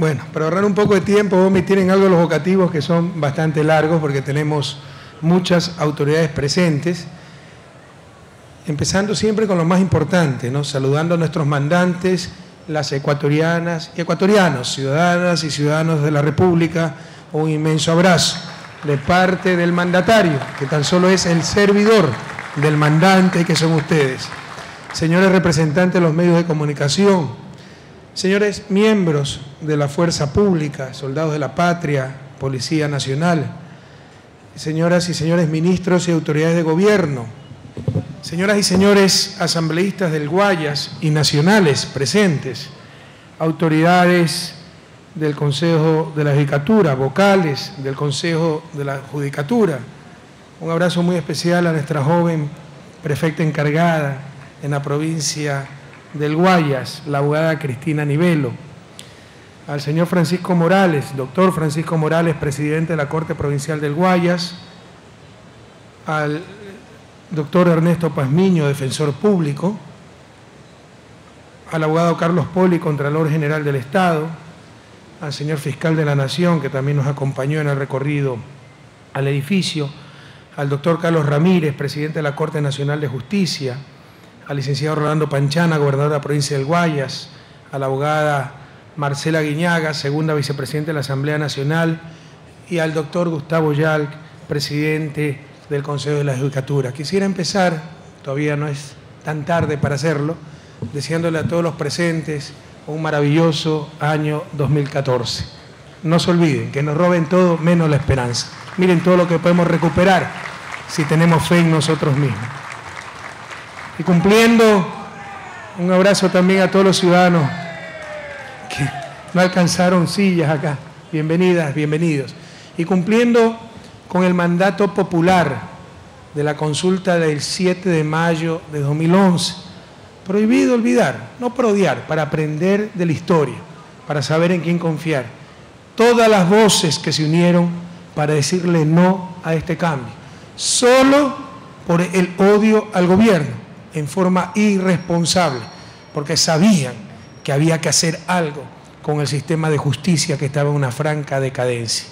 Bueno, para ahorrar un poco de tiempo, voy a omitir en algo los vocativos que son bastante largos porque tenemos muchas autoridades presentes, empezando siempre con lo más importante, ¿no? Saludando a nuestros mandantes, las ecuatorianas y ecuatorianos, ciudadanas y ciudadanos de la República, un inmenso abrazo de parte del mandatario, que tan solo es el servidor del mandante, que son ustedes. Señores representantes de los medios de comunicación, señores miembros de la fuerza pública, soldados de la patria, Policía Nacional, señoras y señores ministros y autoridades de gobierno, señoras y señores asambleístas del Guayas y nacionales presentes, autoridades del Consejo de la Judicatura, vocales del Consejo de la Judicatura, un abrazo muy especial a nuestra joven prefecta encargada en la provincia del Guayas, la abogada Cristina Nivelo, al señor Francisco Morales, doctor Francisco Morales, presidente de la Corte Provincial del Guayas, al doctor Ernesto Pazmiño, defensor público, al abogado Carlos Poli, Contralor General del Estado, al señor Fiscal de la Nación, que también nos acompañó en el recorrido al edificio, al doctor Carlos Ramírez, presidente de la Corte Nacional de Justicia, al licenciado Rolando Panchana, gobernador de la provincia del Guayas, a la abogada Marcela Guiñaga, segunda vicepresidenta de la Asamblea Nacional, y al doctor Gustavo Yalc, presidente del Consejo de la Judicatura. Quisiera empezar, todavía no es tan tarde para hacerlo, deseándole a todos los presentes un maravilloso año 2014. No se olviden que nos roben todo menos la esperanza. Miren todo lo que podemos recuperar si tenemos fe en nosotros mismos. Y cumpliendo, un abrazo también a todos los ciudadanos que no alcanzaron sillas acá. Bienvenidas, bienvenidos. Y cumpliendo con el mandato popular de la consulta del 7 de mayo de 2011. Prohibido olvidar, no para odiar, para aprender de la historia, para saber en quién confiar. Todas las voces que se unieron para decirle no a este cambio, solo por el odio al gobierno, en forma irresponsable, porque sabían que había que hacer algo con el sistema de justicia que estaba en una franca decadencia.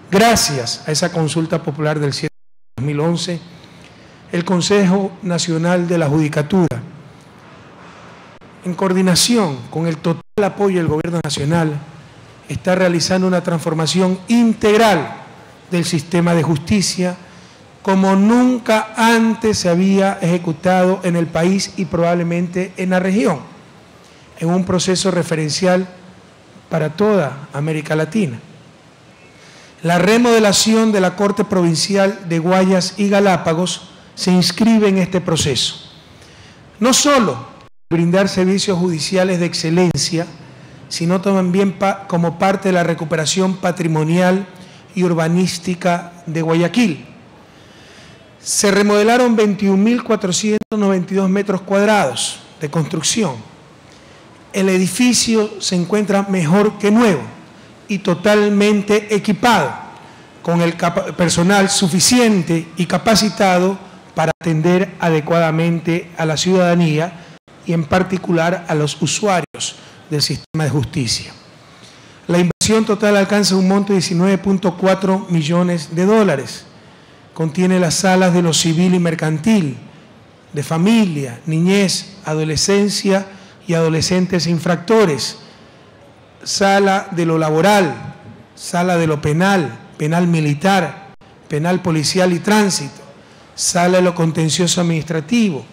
Gracias a esa consulta popular del 7 de 2011, el Consejo Nacional de la Judicatura, en coordinación con el total apoyo del Gobierno Nacional, está realizando una transformación integral del sistema de justicia como nunca antes se había ejecutado en el país y probablemente en la región, en un proceso referencial para toda América Latina. La remodelación de la Corte Provincial de Guayas y Galápagos se inscribe en este proceso. No solo brindar servicios judiciales de excelencia, sino también como parte de la recuperación patrimonial y urbanística de Guayaquil. Se remodelaron 21.492 metros cuadrados de construcción. El edificio se encuentra mejor que nuevo y totalmente equipado, con el personal suficiente y capacitado para atender adecuadamente a la ciudadanía y en particular a los usuarios del sistema de justicia. La inversión total alcanza un monto de 19.4 millones de dólares. Contiene las salas de lo civil y mercantil, de familia, niñez, adolescencia y adolescentes infractores, sala de lo laboral, sala de lo penal, penal militar, penal policial y tránsito, sala de lo contencioso administrativo,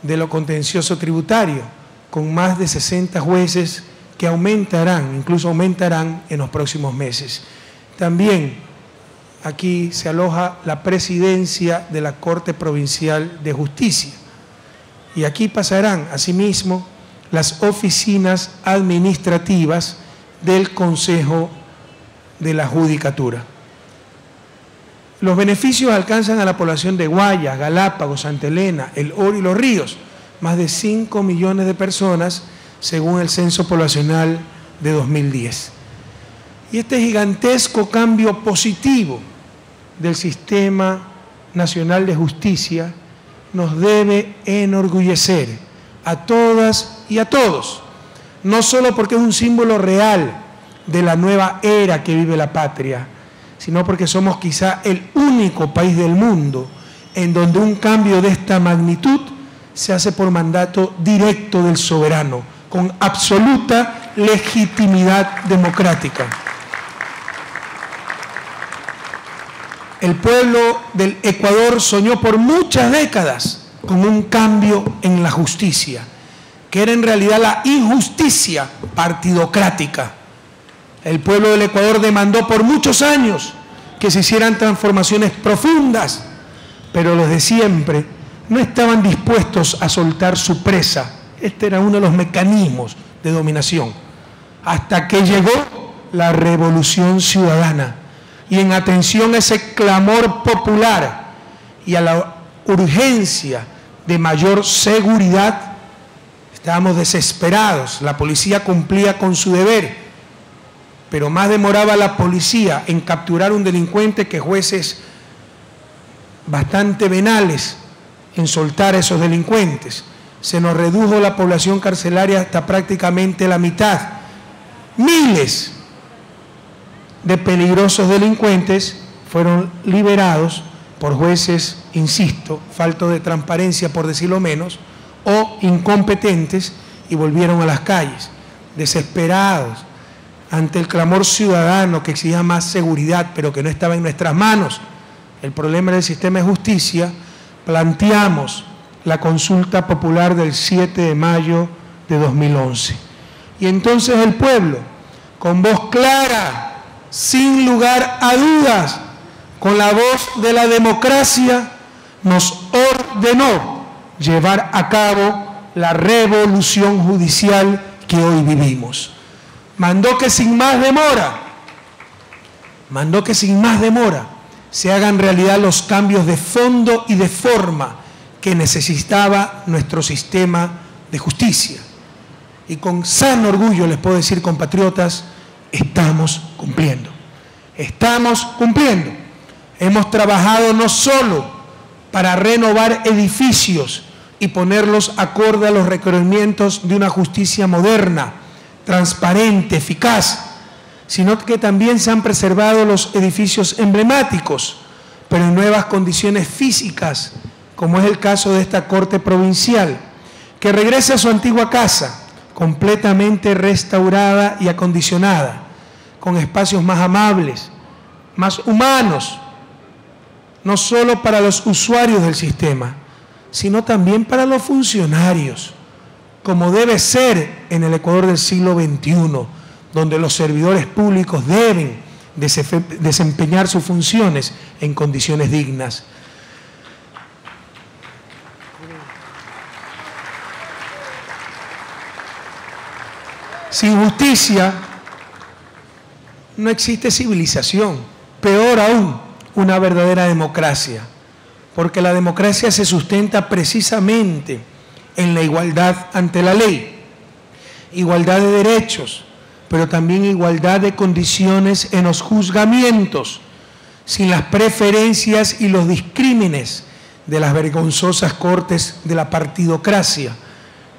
de lo contencioso tributario, con más de 60 jueces que aumentarán, incluso aumentarán en los próximos meses. También aquí se aloja la presidencia de la Corte Provincial de Justicia. Y aquí pasarán, asimismo, las oficinas administrativas del Consejo de la Judicatura. Los beneficios alcanzan a la población de Guayas, Galápagos, Santa Elena, El Oro y Los Ríos, más de 5 millones de personas, según el Censo Poblacional de 2010. Y este gigantesco cambio positivo del Sistema Nacional de Justicia nos debe enorgullecer a todas y a todos, no solo porque es un símbolo real de la nueva era que vive la patria, sino porque somos quizá el único país del mundo en donde un cambio de esta magnitud se hace por mandato directo del soberano, con absoluta legitimidad democrática. El pueblo del Ecuador soñó por muchas décadas con un cambio en la justicia, que era en realidad la injusticia partidocrática. El pueblo del Ecuador demandó por muchos años que se hicieran transformaciones profundas, pero los de siempre no estaban dispuestos a soltar su presa. Este era uno de los mecanismos de dominación. Hasta que llegó la Revolución Ciudadana y en atención a ese clamor popular y a la urgencia de mayor seguridad, estábamos desesperados. La policía cumplía con su deber, pero más demoraba la policía en capturar a un delincuente que jueces bastante venales en soltar a esos delincuentes. Se nos redujo la población carcelaria hasta prácticamente la mitad. Miles de peligrosos delincuentes fueron liberados por jueces, insisto, faltos de transparencia por decirlo menos, o incompetentes, y volvieron a las calles, desesperados ante el clamor ciudadano que exigía más seguridad, pero que no estaba en nuestras manos. El problema del sistema de justicia. Planteamos la consulta popular del 7 de mayo de 2011. Y entonces el pueblo, con voz clara, sin lugar a dudas, con la voz de la democracia, nos ordenó llevar a cabo la revolución judicial que hoy vivimos. Mandó que sin más demora, se hagan realidad los cambios de fondo y de forma que necesitaba nuestro sistema de justicia. Y con sano orgullo les puedo decir, compatriotas, estamos cumpliendo. Estamos cumpliendo. Hemos trabajado no solo para renovar edificios y ponerlos acorde a los requerimientos de una justicia moderna, transparente, eficaz, sino que también se han preservado los edificios emblemáticos, pero en nuevas condiciones físicas, como es el caso de esta Corte Provincial, que regresa a su antigua casa, completamente restaurada y acondicionada, con espacios más amables, más humanos, no solo para los usuarios del sistema, sino también para los funcionarios, como debe ser en el Ecuador del siglo XXI, donde los servidores públicos deben desempeñar sus funciones en condiciones dignas. Sin justicia no existe civilización, peor aún, una verdadera democracia, porque la democracia se sustenta precisamente en la igualdad ante la ley, igualdad de derechos, pero también igualdad de condiciones en los juzgamientos, sin las preferencias y los discrímenes de las vergonzosas cortes de la partidocracia,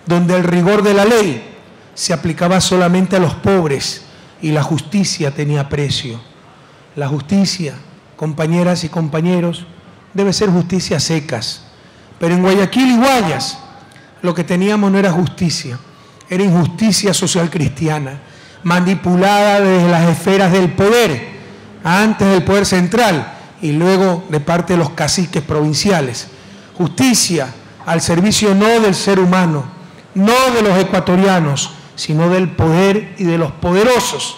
donde el rigor de la ley se aplicaba solamente a los pobres y la justicia tenía precio. La justicia, compañeras y compañeros, debe ser justicia secas, pero en Guayaquil y Guayas lo que teníamos no era justicia, era injusticia social cristiana, manipulada desde las esferas del poder, antes del poder central y luego de parte de los caciques provinciales. Justicia al servicio no del ser humano, no de los ecuatorianos, sino del poder y de los poderosos.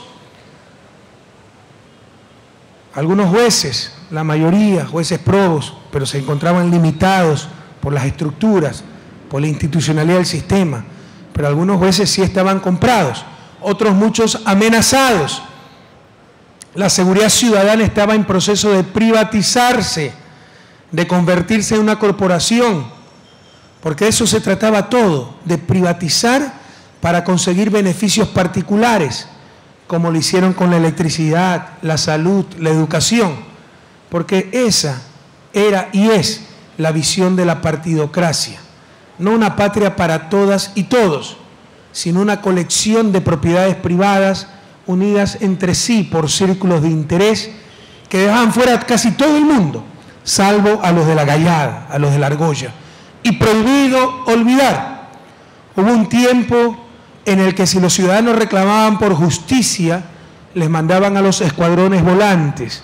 Algunos jueces, la mayoría, jueces probos, pero se encontraban limitados por las estructuras, por la institucionalidad del sistema, pero algunos jueces sí estaban comprados, otros muchos amenazados. La seguridad ciudadana estaba en proceso de privatizarse, de convertirse en una corporación, porque de eso se trataba todo, de privatizar para conseguir beneficios particulares, como lo hicieron con la electricidad, la salud, la educación, porque esa era y es la visión de la partidocracia, no una patria para todas y todos, sino una colección de propiedades privadas unidas entre sí por círculos de interés que dejaban fuera casi todo el mundo, salvo a los de la Gallada, a los de la Argolla, y prohibido olvidar. Hubo un tiempo en el que si los ciudadanos reclamaban por justicia, les mandaban a los escuadrones volantes,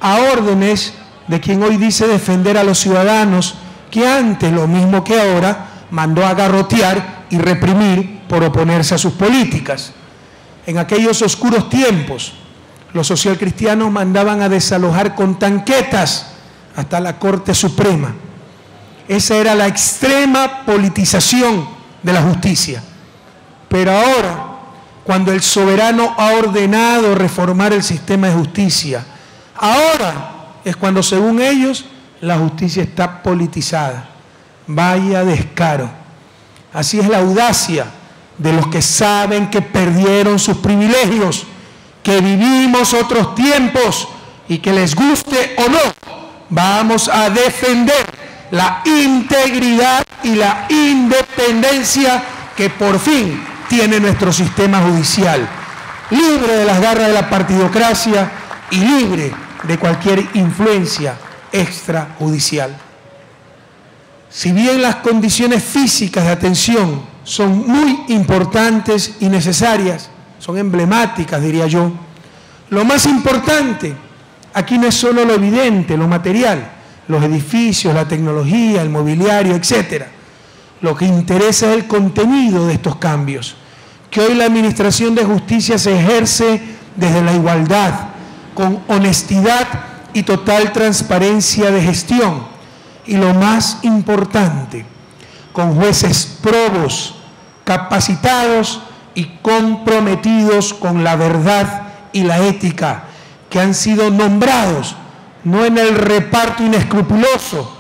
a órdenes de quien hoy dice defender a los ciudadanos, que antes, lo mismo que ahora, mandó a garrotear y reprimir por oponerse a sus políticas. En aquellos oscuros tiempos, los socialcristianos mandaban a desalojar con tanquetas hasta la Corte Suprema. Esa era la extrema politización de la justicia. Pero ahora, cuando el soberano ha ordenado reformar el sistema de justicia, ahora es cuando, según ellos, la justicia está politizada. Vaya descaro. Así es la audacia de los que saben que perdieron sus privilegios, que vivimos otros tiempos y que les guste o no, vamos a defender la integridad y la independencia que por fin tiene nuestro sistema judicial, libre de las garras de la partidocracia y libre de cualquier influencia extrajudicial. Si bien las condiciones físicas de atención son muy importantes y necesarias, son emblemáticas, diría yo, lo más importante aquí no es solo lo evidente, lo material, los edificios, la tecnología, el mobiliario, etc. Lo que interesa es el contenido de estos cambios, que hoy la Administración de Justicia se ejerce desde la igualdad, con honestidad y total transparencia de gestión, y lo más importante, con jueces probos, capacitados y comprometidos con la verdad y la ética, que han sido nombrados no en el reparto inescrupuloso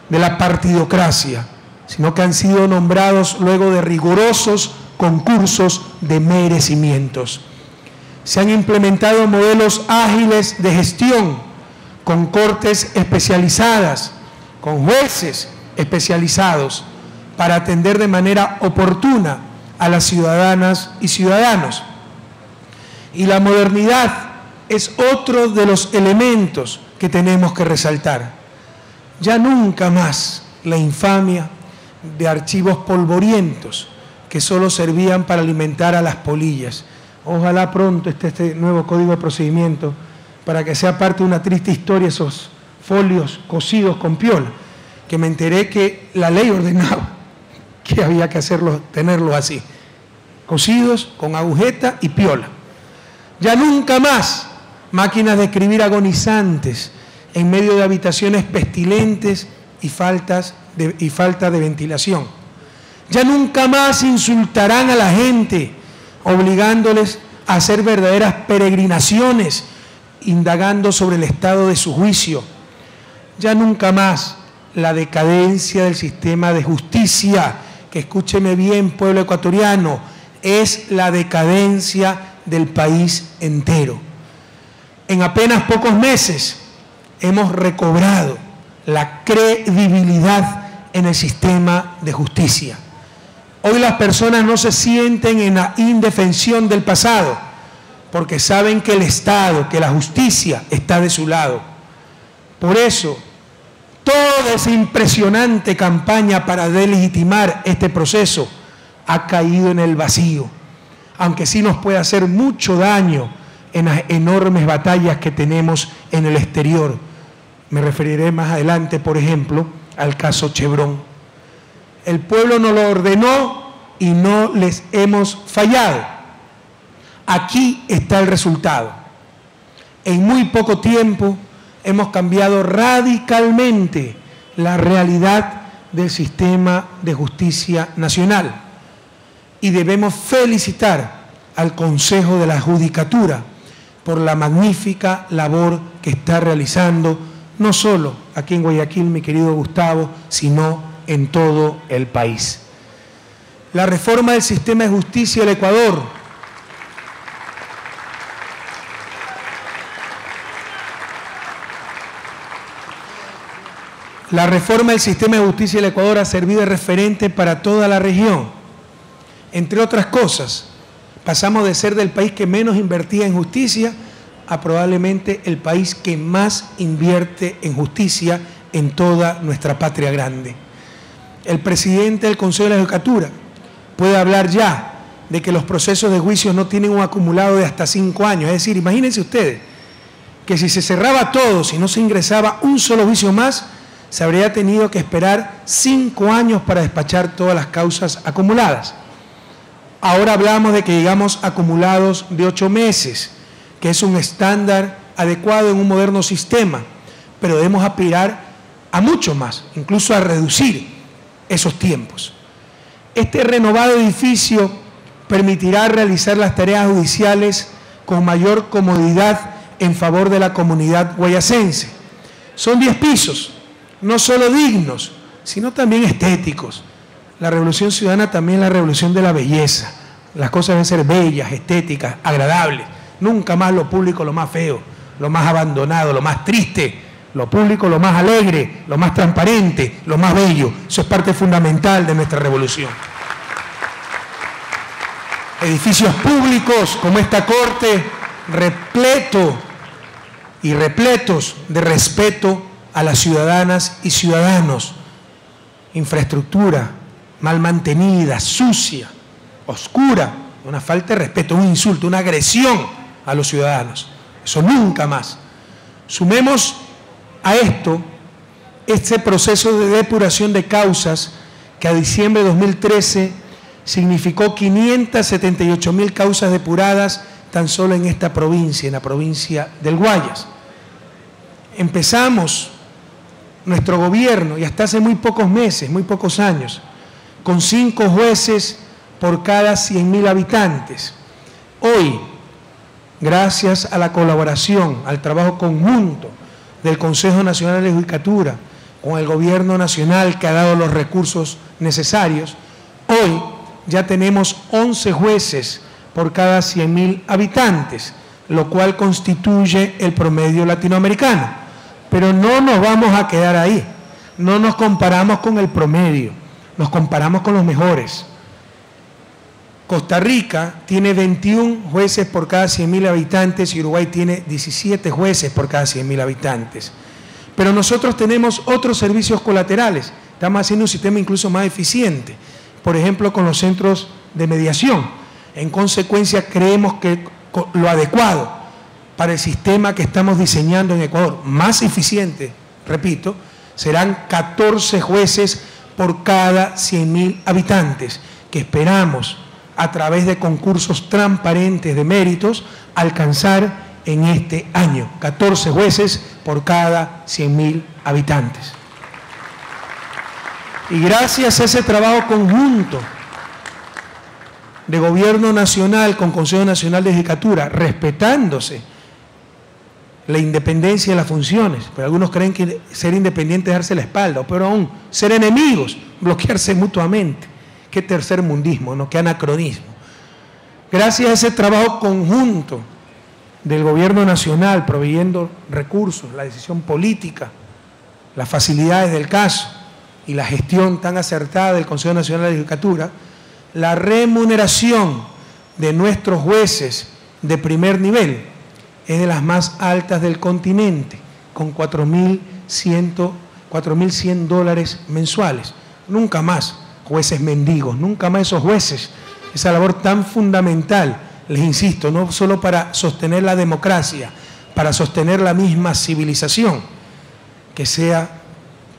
de la partidocracia, sino que han sido nombrados luego de rigurosos concursos de merecimientos. Se han implementado modelos ágiles de gestión, con cortes especializadas, con jueces especializados, para atender de manera oportuna a las ciudadanas y ciudadanos. Y la modernidad es otro de los elementos que tenemos que resaltar. Ya nunca más la infamia de archivos polvorientos que solo servían para alimentar a las polillas. Ojalá pronto esté este nuevo Código de Procedimiento para que sea parte de una triste historia esos folios cosidos con piola, que me enteré que la ley ordenaba que había que tenerlos así, cosidos con agujeta y piola. Ya nunca más máquinas de escribir agonizantes en medio de habitaciones pestilentes y falta de ventilación. Ya nunca más insultarán a la gente, obligándoles a hacer verdaderas peregrinaciones, indagando sobre el estado de su juicio. Ya nunca más la decadencia del sistema de justicia, que escúcheme bien, pueblo ecuatoriano, es la decadencia del país entero. En apenas pocos meses hemos recobrado la credibilidad en el sistema de justicia. Hoy las personas no se sienten en la indefensión del pasado, porque saben que el Estado, que la justicia está de su lado. Por eso, toda esa impresionante campaña para delegitimar este proceso ha caído en el vacío, aunque sí nos puede hacer mucho daño en las enormes batallas que tenemos en el exterior. Me referiré más adelante, por ejemplo, al caso Chevron. El pueblo nos lo ordenó y no les hemos fallado. Aquí está el resultado. En muy poco tiempo hemos cambiado radicalmente la realidad del sistema de justicia nacional y debemos felicitar al Consejo de la Judicatura por la magnífica labor que está realizando, no solo aquí en Guayaquil, mi querido Gustavo, sino en todo el país. La reforma del sistema de justicia del Ecuador ha servido de referente para toda la región, entre otras cosas, Pasamos de ser del país que menos invertía en justicia a probablemente el país que más invierte en justicia en toda nuestra patria grande. El presidente del Consejo de la Judicatura puede hablar ya de que los procesos de juicio no tienen un acumulado de hasta 5 años. Es decir, imagínense ustedes que si se cerraba todo, si no se ingresaba un solo juicio más, se habría tenido que esperar 5 años para despachar todas las causas acumuladas. Ahora hablamos de que llegamos acumulados de 8 meses, que es un estándar adecuado en un moderno sistema, pero debemos aspirar a mucho más, incluso a reducir esos tiempos. Este renovado edificio permitirá realizar las tareas judiciales con mayor comodidad en favor de la comunidad guayacense. Son 10 pisos, no solo dignos, sino también estéticos. La revolución ciudadana también es la revolución de la belleza. Las cosas deben ser bellas, estéticas, agradables. Nunca más lo público lo más feo, lo más abandonado, lo más triste. Lo público lo más alegre, lo más transparente, lo más bello. Eso es parte fundamental de nuestra revolución. Edificios públicos como esta Corte, repletos de respeto a las ciudadanas y ciudadanos. Infraestructura mal mantenida, sucia, oscura, una falta de respeto, un insulto, una agresión a los ciudadanos. Eso nunca más. Sumemos a esto este proceso de depuración de causas que a diciembre de 2013 significó 578.000 causas depuradas tan solo en esta provincia, en la provincia del Guayas. Empezamos nuestro gobierno, y hasta hace muy pocos meses, muy pocos años, con 5 jueces por cada 100.000 habitantes. Hoy, gracias a la colaboración, al trabajo conjunto del Consejo Nacional de Judicatura, con el Gobierno Nacional que ha dado los recursos necesarios, hoy ya tenemos 11 jueces por cada 100.000 habitantes, lo cual constituye el promedio latinoamericano. Pero no nos vamos a quedar ahí, no nos comparamos con el promedio, nos comparamos con los mejores. Costa Rica tiene 21 jueces por cada 100.000 habitantes y Uruguay tiene 17 jueces por cada 100.000 habitantes. Pero nosotros tenemos otros servicios colaterales, estamos haciendo un sistema incluso más eficiente, por ejemplo con los centros de mediación. En consecuencia creemos que lo adecuado para el sistema que estamos diseñando en Ecuador, más eficiente, repito, serán 14 jueces por cada 100.000 habitantes, que esperamos a través de concursos transparentes de méritos, alcanzar en este año 14 jueces por cada 100.000 habitantes. Y gracias a ese trabajo conjunto de Gobierno Nacional con Consejo Nacional de Judicatura, respetándose la independencia de las funciones, pero algunos creen que ser independiente es darse la espalda, o peor aún, ser enemigos, bloquearse mutuamente. Qué tercermundismo, ¿no? Qué anacronismo. Gracias a ese trabajo conjunto del Gobierno Nacional, proveyendo recursos, la decisión política, las facilidades del caso y la gestión tan acertada del Consejo Nacional de Judicatura, la remuneración de nuestros jueces de primer nivel es de las más altas del continente, con $4.100 mensuales. Nunca más jueces mendigos, nunca más esos jueces, esa labor tan fundamental, les insisto, no solo para sostener la democracia, para sostener la misma civilización, que sea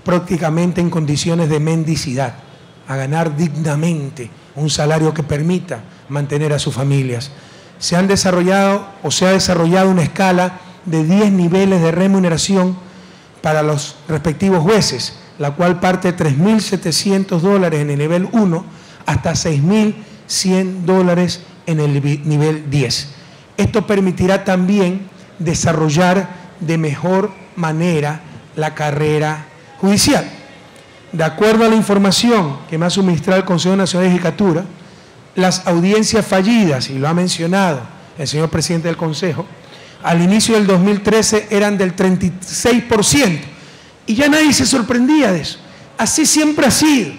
prácticamente en condiciones de mendicidad, a ganar dignamente un salario que permita mantener a sus familias. Se ha desarrollado una escala de 10 niveles de remuneración para los respectivos jueces, la cual parte de $3.700 en el nivel 1 hasta $6.100 en el nivel 10. Esto permitirá también desarrollar de mejor manera la carrera judicial. De acuerdo a la información que me ha suministrado el Consejo Nacional de Judicatura, las audiencias fallidas, y lo ha mencionado el señor presidente del Consejo, al inicio del 2013 eran del 36%, y ya nadie se sorprendía de eso. Así siempre ha sido,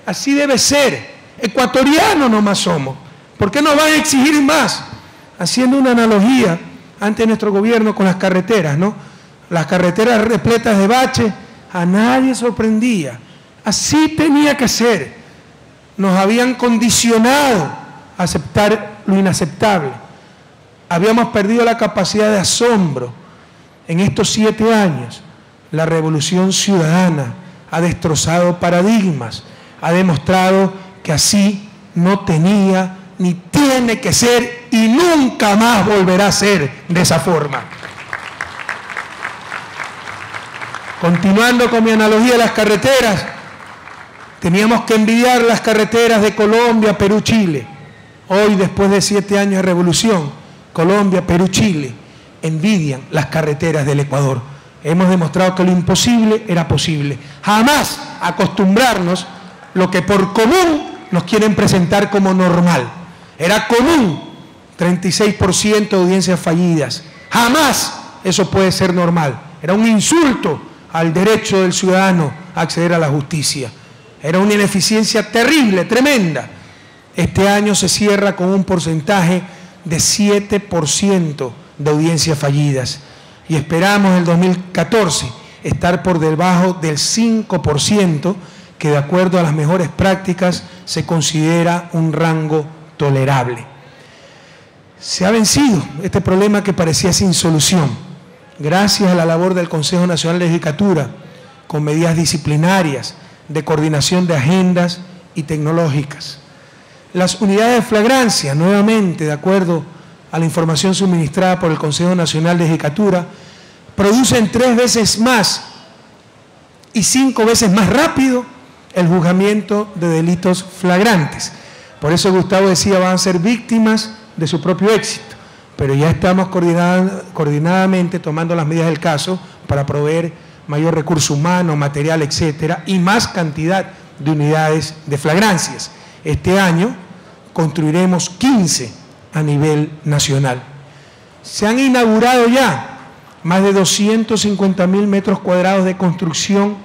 así debe ser. Ecuatorianos nomás somos, ¿Por qué nos van a exigir más? Haciendo una analogía ante nuestro gobierno con las carreteras, ¿no? Las carreteras repletas de baches, a nadie sorprendía. Así tenía que ser. Nos habían condicionado a aceptar lo inaceptable. Habíamos perdido la capacidad de asombro. En estos 7 años, la revolución ciudadana ha destrozado paradigmas, ha demostrado que así no tenía ni tiene que ser y nunca más volverá a ser de esa forma. Continuando con mi analogía de las carreteras, teníamos que envidiar las carreteras de Colombia, Perú, Chile. Hoy, después de 7 años de revolución, Colombia, Perú, Chile envidian las carreteras del Ecuador. Hemos demostrado que lo imposible era posible. Jamás acostumbrarnos lo que por común nos quieren presentar como normal. Era común 36% de audiencias fallidas. Jamás eso puede ser normal. Era un insulto al derecho del ciudadano a acceder a la justicia. Era una ineficiencia terrible, tremenda. Este año se cierra con un porcentaje de 7% de audiencias fallidas. Y esperamos en el 2014 estar por debajo del 5%, que de acuerdo a las mejores prácticas se considera un rango tolerable. Se ha vencido este problema que parecía sin solución, gracias a la labor del Consejo Nacional de Judicatura, con medidas disciplinarias, de coordinación de agendas y tecnológicas. Las unidades de flagrancia, nuevamente, de acuerdo a la información suministrada por el Consejo Nacional de Judicatura, producen 3 veces más y 5 veces más rápido el juzgamiento de delitos flagrantes. Por eso Gustavo decía, van a ser víctimas de su propio éxito, pero ya estamos coordinadamente tomando las medidas del caso para proveer mayor recurso humano, material, etcétera, y más cantidad de unidades de flagrancias. Este año construiremos 15 a nivel nacional. Se han inaugurado ya más de 250.000 metros cuadrados de construcción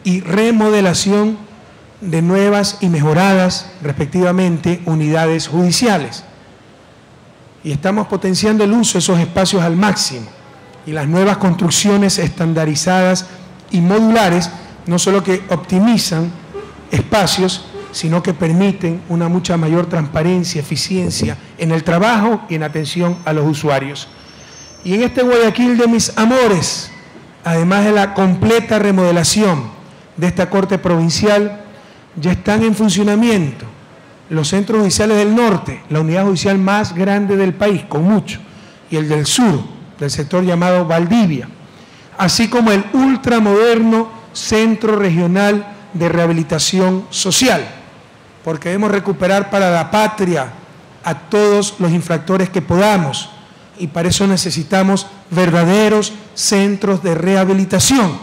y remodelación de nuevas y mejoradas, respectivamente, unidades judiciales. Y estamos potenciando el uso de esos espacios al máximo. Y las nuevas construcciones estandarizadas y modulares no solo que optimizan espacios, sino que permiten una mucha mayor transparencia, eficiencia en el trabajo y en atención a los usuarios. Y en este Guayaquil de mis amores, además de la completa remodelación de esta Corte Provincial, ya están en funcionamiento los centros judiciales del norte, la unidad judicial más grande del país, con mucho, y el del sur, del sector llamado Valdivia, así como el ultramoderno Centro Regional de Rehabilitación Social, porque debemos recuperar para la patria a todos los infractores que podamos, y para eso necesitamos verdaderos centros de rehabilitación,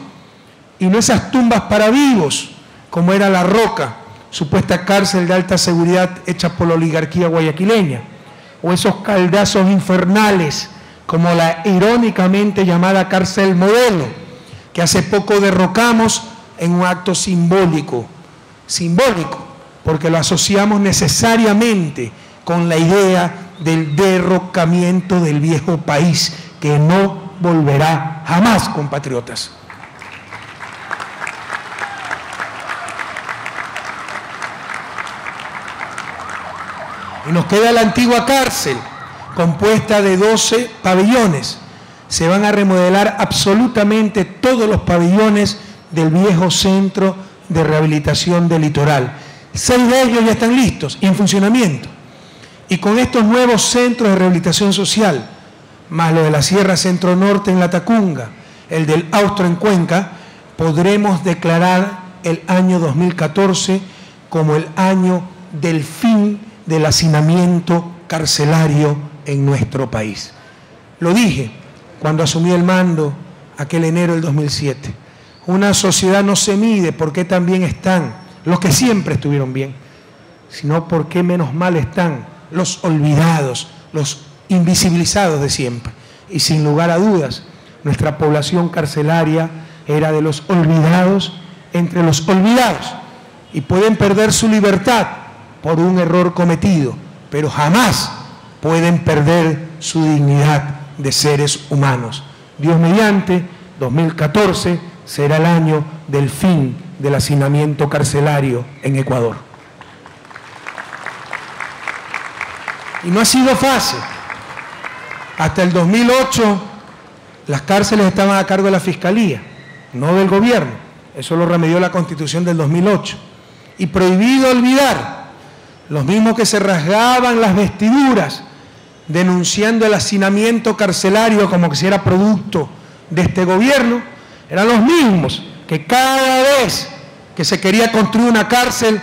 y no esas tumbas para vivos, como era La Roca, supuesta cárcel de alta seguridad hecha por la oligarquía guayaquileña, o esos caldazos infernales, como la irónicamente llamada cárcel modelo, que hace poco derrocamos en un acto simbólico, porque lo asociamos necesariamente con la idea del derrocamiento del viejo país, que no volverá jamás, compatriotas. Y nos queda la antigua cárcel, compuesta de 12 pabellones. Se van a remodelar absolutamente todos los pabellones del viejo Centro de Rehabilitación del Litoral. 6 de ellos ya están listos y en funcionamiento. Y con estos nuevos centros de rehabilitación social, más lo de la Sierra Centro Norte en La Tacunga, el del Austro en Cuenca, podremos declarar el año 2014 como el año del fin del hacinamiento carcelario en nuestro país. Lo dije cuando asumí el mando aquel enero del 2007. Una sociedad no se mide por qué tan bien están los que siempre estuvieron bien, sino por qué menos mal están los olvidados, los invisibilizados de siempre. Y sin lugar a dudas, nuestra población carcelaria era de los olvidados entre los olvidados, y pueden perder su libertad por un error cometido, pero jamás pueden perder su dignidad de seres humanos. Dios mediante, 2014 será el año del fin del hacinamiento carcelario en Ecuador. Y no ha sido fácil. Hasta el 2008 las cárceles estaban a cargo de la Fiscalía, no del gobierno. Eso lo remedió la Constitución del 2008. Y prohibido olvidar, los mismos que se rasgaban las vestiduras denunciando el hacinamiento carcelario como que si era producto de este gobierno, eran los mismos que cada vez que se quería construir una cárcel,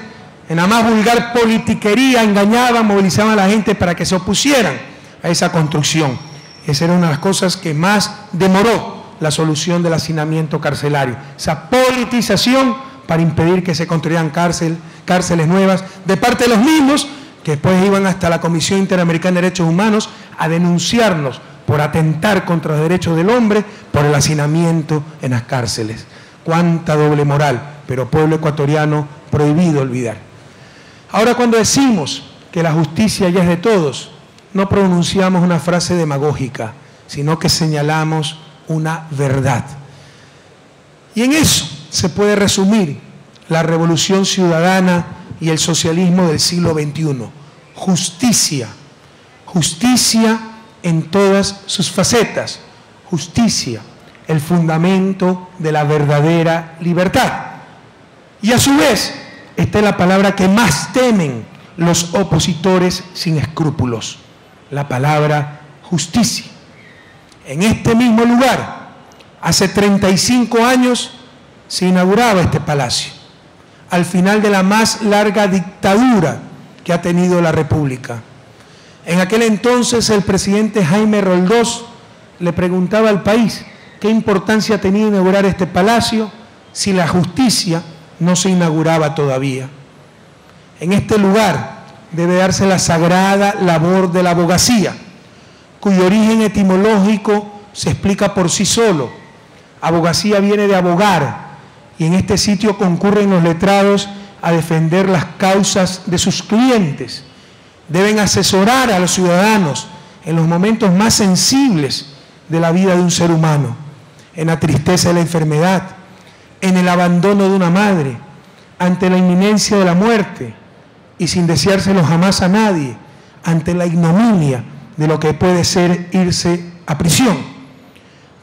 en la más vulgar politiquería, engañaban, movilizaban a la gente para que se opusieran a esa construcción. Esa era una de las cosas que más demoró la solución del hacinamiento carcelario. Esa politización para impedir que se construyeran cárceles nuevas de parte de los mismos que después iban hasta la Comisión Interamericana de Derechos Humanos a denunciarnos por atentar contra los derechos del hombre por el hacinamiento en las cárceles. Cuánta doble moral, pero pueblo ecuatoriano prohibido olvidar. Ahora, cuando decimos que la justicia ya es de todos, no pronunciamos una frase demagógica, sino que señalamos una verdad. Y en eso se puede resumir la revolución ciudadana y el socialismo del siglo XXI. Justicia, justicia en todas sus facetas, justicia, el fundamento de la verdadera libertad. Y a su vez, esta es la palabra que más temen los opositores sin escrúpulos, la palabra justicia. En este mismo lugar, hace 35 años, se inauguraba este palacio, al final de la más larga dictadura que ha tenido la República. En aquel entonces el presidente Jaime Roldós le preguntaba al país qué importancia tenía inaugurar este palacio si la justicia no se inauguraba todavía. En este lugar debe darse la sagrada labor de la abogacía, cuyo origen etimológico se explica por sí solo. Abogacía viene de abogar, y en este sitio concurren los letrados a defender las causas de sus clientes. Deben asesorar a los ciudadanos en los momentos más sensibles de la vida de un ser humano, en la tristeza de la enfermedad, en el abandono de una madre, ante la inminencia de la muerte y sin deseárselo jamás a nadie, ante la ignominia de lo que puede ser irse a prisión.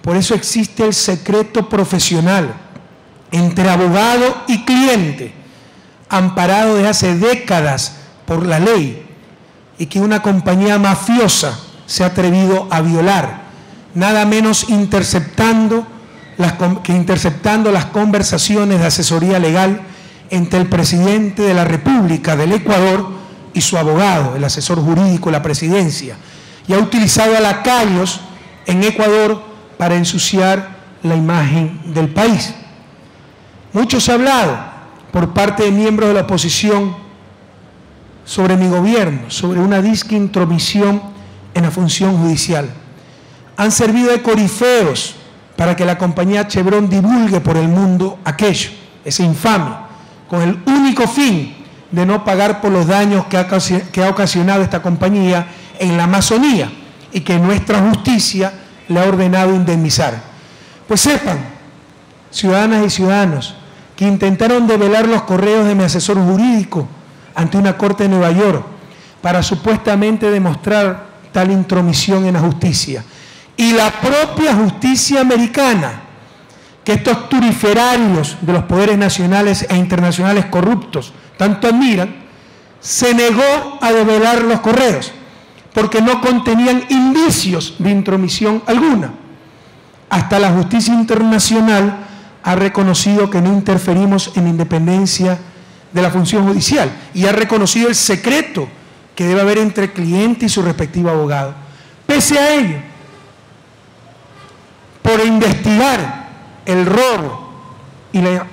Por eso existe el secreto profesional entre abogado y cliente, amparado desde hace décadas por la ley, y que una compañía mafiosa se ha atrevido a violar, nada menos interceptando las conversaciones de asesoría legal entre el presidente de la República del Ecuador y su abogado, el asesor jurídico de la presidencia, y ha utilizado a lacayos en Ecuador para ensuciar la imagen del país. Mucho se ha hablado por parte de miembros de la oposición sobre mi gobierno, sobre una disque intromisión en la función judicial. Han servido de corifeos para que la compañía Chevron divulgue por el mundo aquello, ese infame, con el único fin de no pagar por los daños que ha ocasionado esta compañía en la Amazonía y que nuestra justicia le ha ordenado indemnizar. Pues sepan, ciudadanas y ciudadanos, que intentaron develar los correos de mi asesor jurídico ante una corte de Nueva York para supuestamente demostrar tal intromisión en la justicia. Y la propia justicia americana, que estos turiferarios de los poderes nacionales e internacionales corruptos tanto admiran, se negó a develar los correos porque no contenían indicios de intromisión alguna. Hasta la justicia internacional ha reconocido que no interferimos en la independencia de la función judicial y ha reconocido el secreto que debe haber entre el cliente y su respectivo abogado. Pese a ello, por investigar el robo y la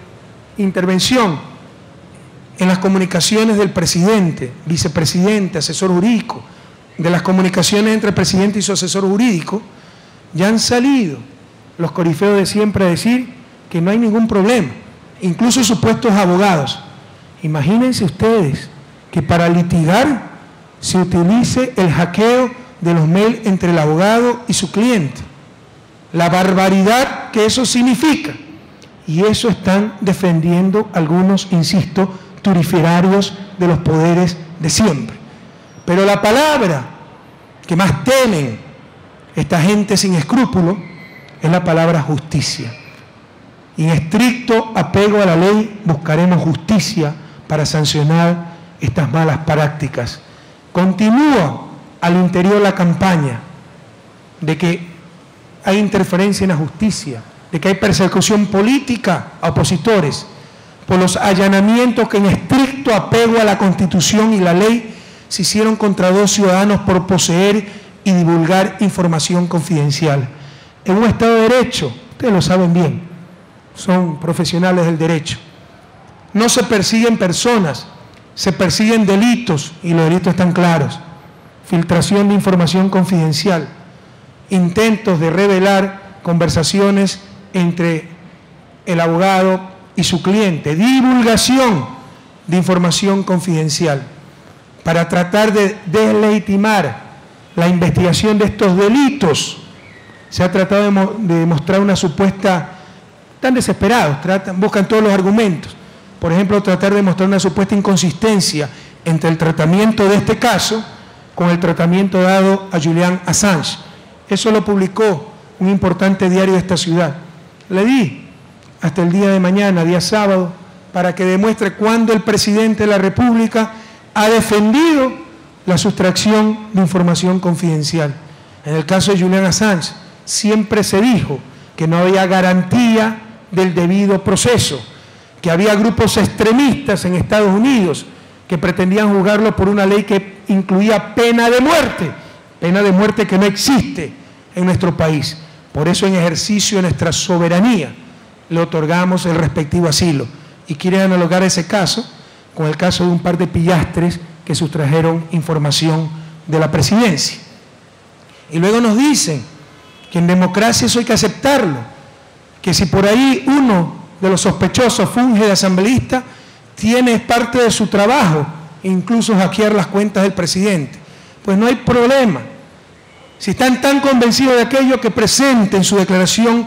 intervención en las comunicaciones del presidente, vicepresidente, asesor jurídico, de las comunicaciones entre el presidente y su asesor jurídico, ya han salido los corifeos de siempre a decir que no hay ningún problema, incluso supuestos abogados. Imagínense ustedes que para litigar se utilice el hackeo de los mails entre el abogado y su cliente. La barbaridad que eso significa. Y eso están defendiendo algunos, insisto, turiferarios de los poderes de siempre. Pero la palabra que más temen esta gente sin escrúpulos es la palabra justicia. Y en estricto apego a la ley buscaremos justicia para sancionar estas malas prácticas. Continúa al interior la campaña de que hay interferencia en la justicia, de que hay persecución política a opositores, por los allanamientos que en estricto apego a la Constitución y la ley se hicieron contra 2 ciudadanos por poseer y divulgar información confidencial. En un Estado de Derecho, ustedes lo saben bien, son profesionales del derecho, no se persiguen personas, se persiguen delitos, y los delitos están claros: filtración de información confidencial, intentos de revelar conversaciones entre el abogado y su cliente, divulgación de información confidencial, para tratar de deslegitimar la investigación de estos delitos. Se ha tratado de demostrar una supuesta, están desesperados, buscan todos los argumentos. Por ejemplo, tratar de demostrar una supuesta inconsistencia entre el tratamiento de este caso con el tratamiento dado a Julian Assange. Eso lo publicó un importante diario de esta ciudad. Le di hasta el día de mañana, día sábado, para que demuestre cuándo el presidente de la República ha defendido la sustracción de información confidencial. En el caso de Julian Assange, siempre se dijo que no había garantía del debido proceso, que había grupos extremistas en Estados Unidos que pretendían juzgarlo por una ley que incluía pena de muerte que no existe en nuestro país. Por eso, en ejercicio de nuestra soberanía, le otorgamos el respectivo asilo. Y quieren analogar ese caso con el caso de un par de pillastres que sustrajeron información de la presidencia. Y luego nos dicen que en democracia eso hay que aceptarlo, que si por ahí uno de los sospechosos funge de asambleísta, tiene parte de su trabajo, incluso hackear las cuentas del presidente. Pues no hay problema. Si están tan convencidos de aquello, que presenten su declaración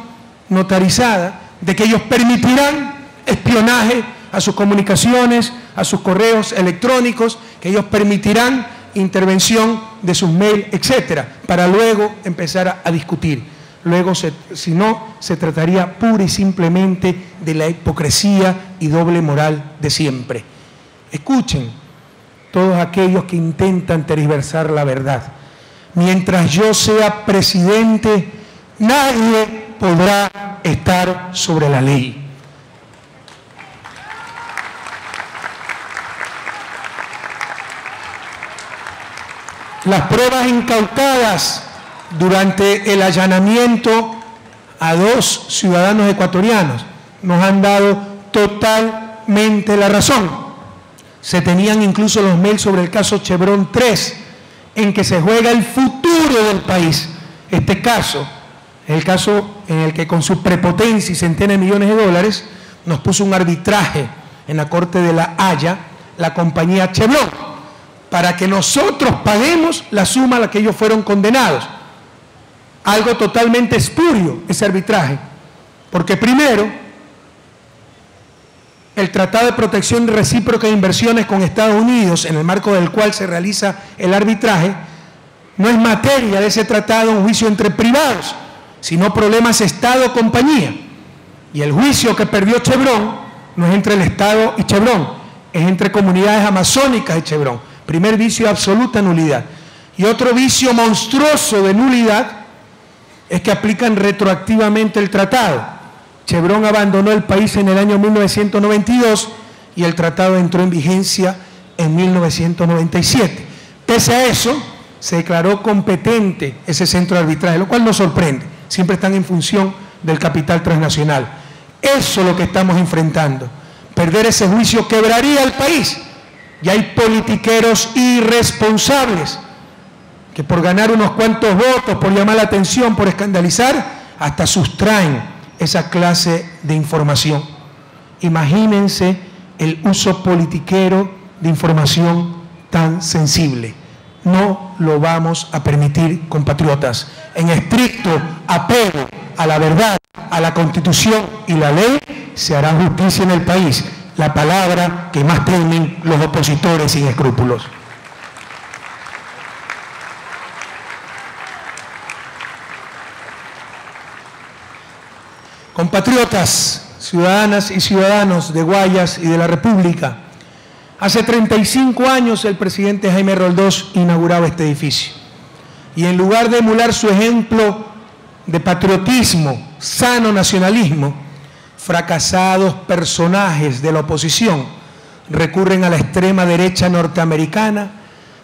notarizada de que ellos permitirán espionaje a sus comunicaciones, a sus correos electrónicos, que ellos permitirán intervención de sus mails, etcétera, para luego empezar a discutir. Luego, si no, se trataría pura y simplemente de la hipocresía y doble moral de siempre. Escuchen, todos aquellos que intentan tergiversar la verdad. Mientras yo sea presidente, nadie podrá estar sobre la ley. Las pruebas incautadas durante el allanamiento a 2 ciudadanos ecuatorianos nos han dado totalmente la razón. Se tenían incluso los mails sobre el caso Chevron 3, en que se juega el futuro del país. Este caso es el caso en el que, con su prepotencia y centenas de millones de dólares, nos puso un arbitraje en la Corte de La Haya la compañía Chevron, para que nosotros paguemos la suma a la que ellos fueron condenados. Algo totalmente espurio ese arbitraje, porque primero, el Tratado de Protección Recíproca de Inversiones con Estados Unidos, en el marco del cual se realiza el arbitraje, no es materia de ese tratado un juicio entre privados, sino problemas Estado-compañía. Y el juicio que perdió Chevron no es entre el Estado y Chevron, es entre comunidades amazónicas de Chevron. Primer vicio de absoluta nulidad. Y otro vicio monstruoso de nulidad es que aplican retroactivamente el tratado. Chevron abandonó el país en el año 1992 y el tratado entró en vigencia en 1997. Pese a eso, se declaró competente ese centro de arbitraje, lo cual nos sorprende. Siempre están en función del capital transnacional. Eso es lo que estamos enfrentando. Perder ese juicio quebraría el país. Y hay politiqueros irresponsables que, por ganar unos cuantos votos, por llamar la atención, por escandalizar, hasta sustraen esa clase de información. Imagínense el uso politiquero de información tan sensible. no lo vamos a permitir, compatriotas. En estricto apego a la verdad, a la Constitución y la ley, se hará justicia en el país, la palabra que más temen los opositores sin escrúpulos. Compatriotas, ciudadanas y ciudadanos de Guayas y de la República, hace 35 años el presidente Jaime Roldós inauguraba este edificio. Y en lugar de emular su ejemplo de patriotismo, sano nacionalismo, fracasados personajes de la oposición recurren a la extrema derecha norteamericana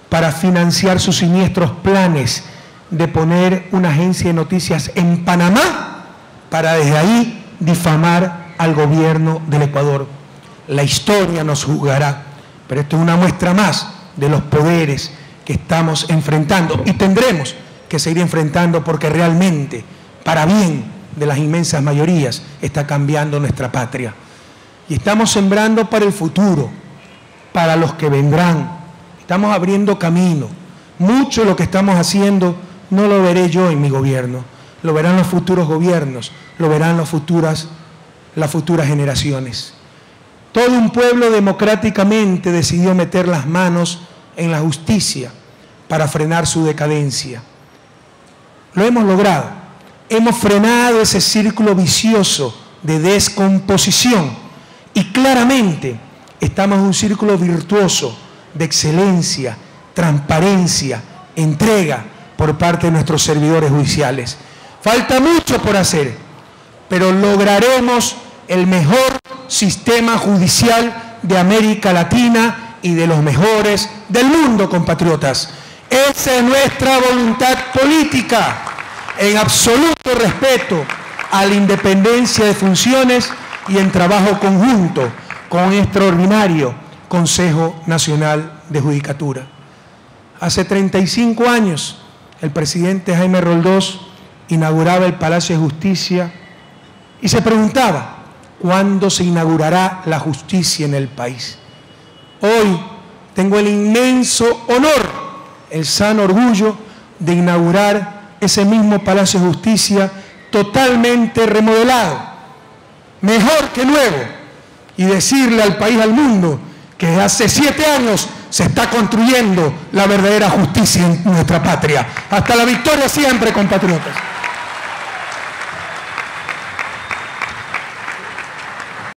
para financiar sus siniestros planes de poner una agencia de noticias en Panamá para desde ahí difamar al gobierno del Ecuador. La historia nos juzgará, pero esto es una muestra más de los poderes que estamos enfrentando y tendremos que seguir enfrentando porque realmente, para bien de las inmensas mayorías, está cambiando nuestra patria. Y estamos sembrando para el futuro, para los que vendrán. Estamos abriendo camino. Mucho de lo que estamos haciendo no lo veré yo en mi gobierno, lo verán los futuros gobiernos, lo verán las futuras generaciones. Todo un pueblo democráticamente decidió meter las manos en la justicia para frenar su decadencia. Lo hemos logrado. Hemos frenado ese círculo vicioso de descomposición y claramente estamos en un círculo virtuoso de excelencia, transparencia, entrega por parte de nuestros servidores judiciales. Falta mucho por hacer, pero lograremos el mejor sistema judicial de América Latina y de los mejores del mundo, compatriotas. Esa es nuestra voluntad política, en absoluto respeto a la independencia de funciones y en trabajo conjunto con un extraordinario Consejo Nacional de Judicatura. Hace 35 años, el presidente Jaime Roldós inauguraba el Palacio de Justicia y se preguntaba, ¿cuándo se inaugurará la justicia en el país? Hoy tengo el inmenso honor, el sano orgullo de inaugurar ese mismo Palacio de Justicia totalmente remodelado, mejor que nuevo, y decirle al país, al mundo, que desde hace 7 años se está construyendo la verdadera justicia en nuestra patria. Hasta la victoria siempre, compatriotas.